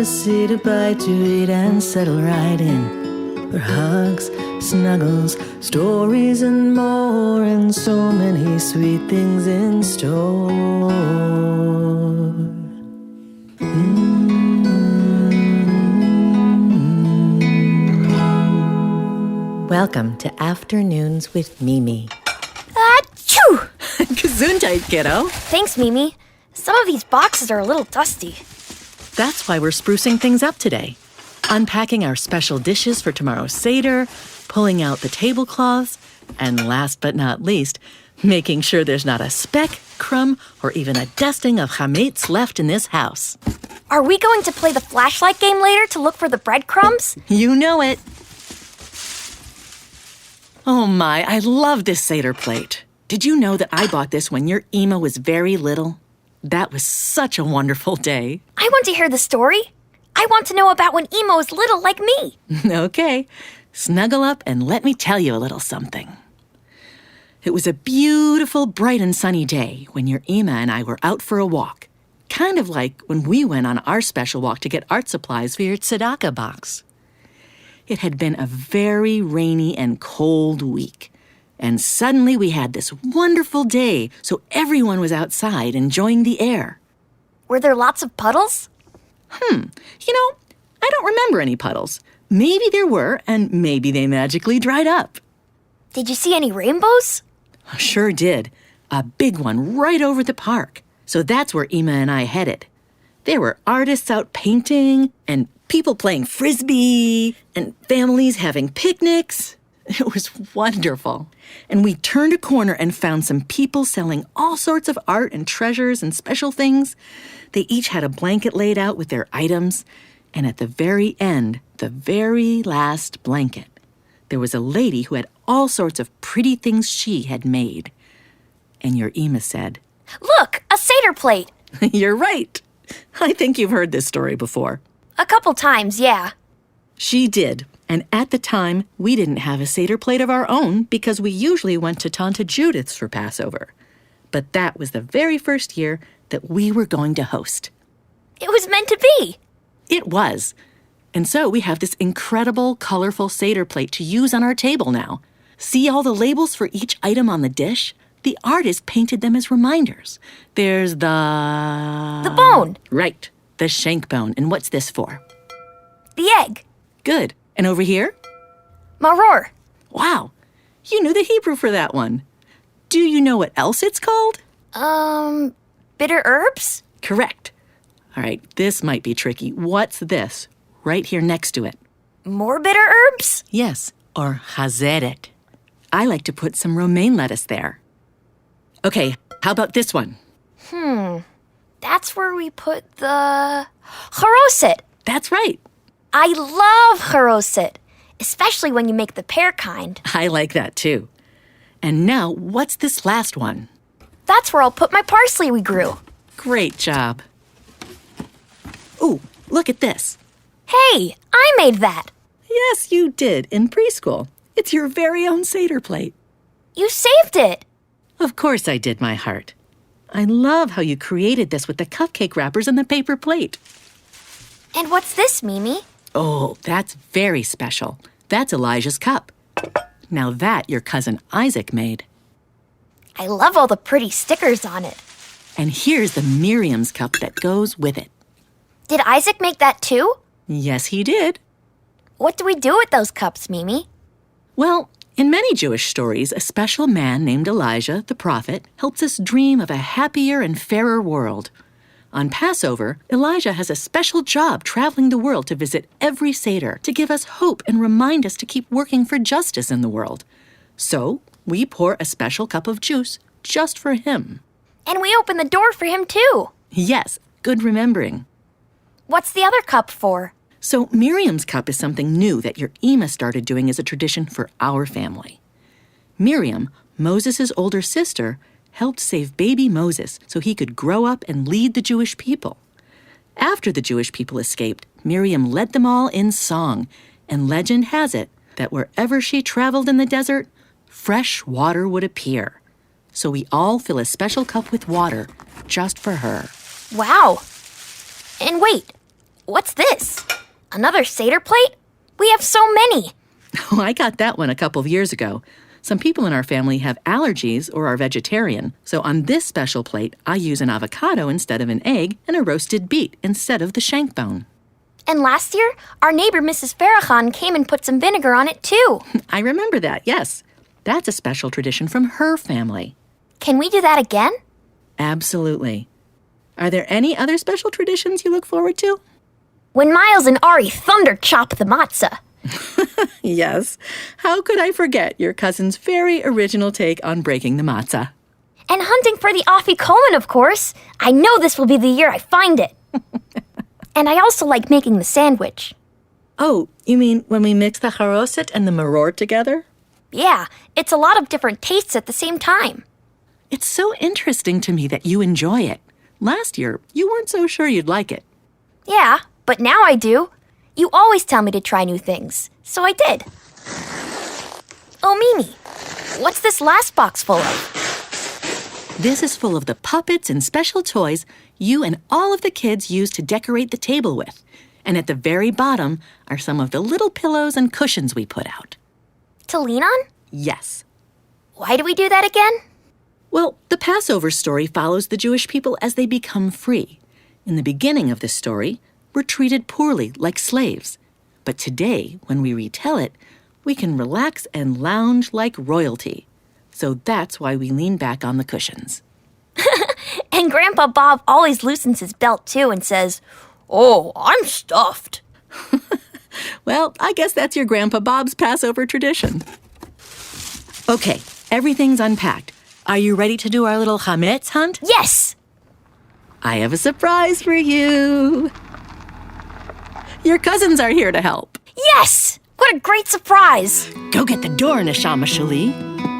a seat, a bite to eat, and settle right in. For hugs, snuggles, stories, and more, and so many sweet things in store. Welcome to Afternoons with Mimi. Achoo! Gesundheit, kiddo. Thanks, Mimi. Some of these boxes are a little dusty. That's why we're sprucing things up today. Unpacking our special dishes for tomorrow's seder, pulling out the tablecloths, and last but not least, making sure there's not a speck, crumb, or even a dusting of chametz left in this house. Are we going to play the flashlight game later to look for the breadcrumbs? You know it. Oh my, I love this seder plate. Did you know that I bought this when your Ema was very little? That was such a wonderful day. I want to hear the story. I want to know about when Ema was little like me. Okay, snuggle up and let me tell you a little something. It was a beautiful, bright and sunny day when your Ema and I were out for a walk. Kind of like when we went on our special walk to get art supplies for your tzedakah box. It had been a very rainy and cold week. And suddenly we had this wonderful day, so everyone was outside enjoying the air. Were there lots of puddles? You know, I don't remember any puddles. Maybe there were, and maybe they magically dried up. Did you see any rainbows? Sure did. A big one right over the park. So that's where Ema and I headed. There were artists out painting, and people playing frisbee, and families having picnics. It was wonderful. And we turned a corner and found some people selling all sorts of art and treasures and special things. They each had a blanket laid out with their items. And at the very end, the very last blanket, there was a lady who had all sorts of pretty things she had made. And your Ema said, Look, a seder plate. You're right. I think you've heard this story before. A couple times, yeah. She did. And at the time, we didn't have a seder plate of our own because we usually went to Tante Judith's for Passover. But that was the very first year that we were going to host. It was meant to be. It was. And so we have this incredible, colorful seder plate to use on our table now. See all the labels for each item on the dish? The artist painted them as reminders. There's The bone. Right, the shank bone. And what's this for? The egg. Good. And over here? Maror. Wow, you knew the Hebrew for that one. Do you know what else it's called? Bitter herbs? Correct. All right, this might be tricky. What's this? Right here next to it. More bitter herbs? Yes, or chazeret. I like to put some romaine lettuce there. Okay, how about this one? That's where we put the charoset. That's right. I love charoset, especially when you make the pear kind. I like that too. And now, what's this last one? That's where I'll put my parsley we grew. Great job. Ooh, look at this. Hey, I made that. Yes, you did, in preschool. It's your very own seder plate. You saved it. Of course I did, my heart. I love how you created this with the cupcake wrappers and the paper plate. And what's this, Mimi? Oh, that's very special. That's Elijah's cup. Now that your cousin Isaac made. I love all the pretty stickers on it. And here's the Miriam's cup that goes with it. Did Isaac make that too? Yes, he did. What do we do with those cups, Mimi? Well, in many Jewish stories, a special man named Elijah, the prophet, helps us dream of a happier and fairer world. On Passover, Elijah has a special job traveling the world to visit every seder to give us hope and remind us to keep working for justice in the world. So, we pour a special cup of juice just for him. And we open the door for him too. Yes, good remembering. What's the other cup for? So Miriam's cup is something new that your Ema started doing as a tradition for our family. Miriam, Moses' older sister, helped save baby Moses so he could grow up and lead the Jewish people. After the Jewish people escaped, Miriam led them all in song, and legend has it that wherever she traveled in the desert, fresh water would appear. So we all fill a special cup with water just for her. Wow. And wait, What's this? Another seder plate? We have so many. Oh, I got that one a couple of years ago. Some people in our family have allergies or are vegetarian, so on this special plate, I use an avocado instead of an egg and a roasted beet instead of the shank bone. And last year, our neighbor Mrs. Farrakhan came and put some vinegar on it too. I remember that, yes. That's a special tradition from her family. Can we do that again? Absolutely. Are there any other special traditions you look forward to? When Miles and Ari thunder chop the matzah. Yes. How could I forget your cousin's very original take on breaking the matzah? And hunting for the afikoman, of course. I know this will be the year I find it. And I also like making the sandwich. Oh, you mean when we mix the haroset and the maror together? Yeah, it's a lot of different tastes at the same time. It's so interesting to me that you enjoy it. Last year, you weren't so sure you'd like it. Yeah, but now I do. You always tell me to try new things, so I did. Oh, Mimi, what's this last box full of? This is full of the puppets and special toys you and all of the kids use to decorate the table with. And at the very bottom are some of the little pillows and cushions we put out. To lean on? Yes. Why do we do that again? Well, the Passover story follows the Jewish people as they become free. In the beginning of this story, we're treated poorly, like slaves. But today, when we retell it, we can relax and lounge like royalty. So that's why we lean back on the cushions. And Grandpa Bob always loosens his belt too and says, "Oh, I'm stuffed." Well, I guess that's your Grandpa Bob's Passover tradition. Okay, everything's unpacked. Are you ready to do our little chametz hunt? Yes! I have a surprise for you. Your cousins are here to help. Yes! What a great surprise! Go get the door, Neshama Shali.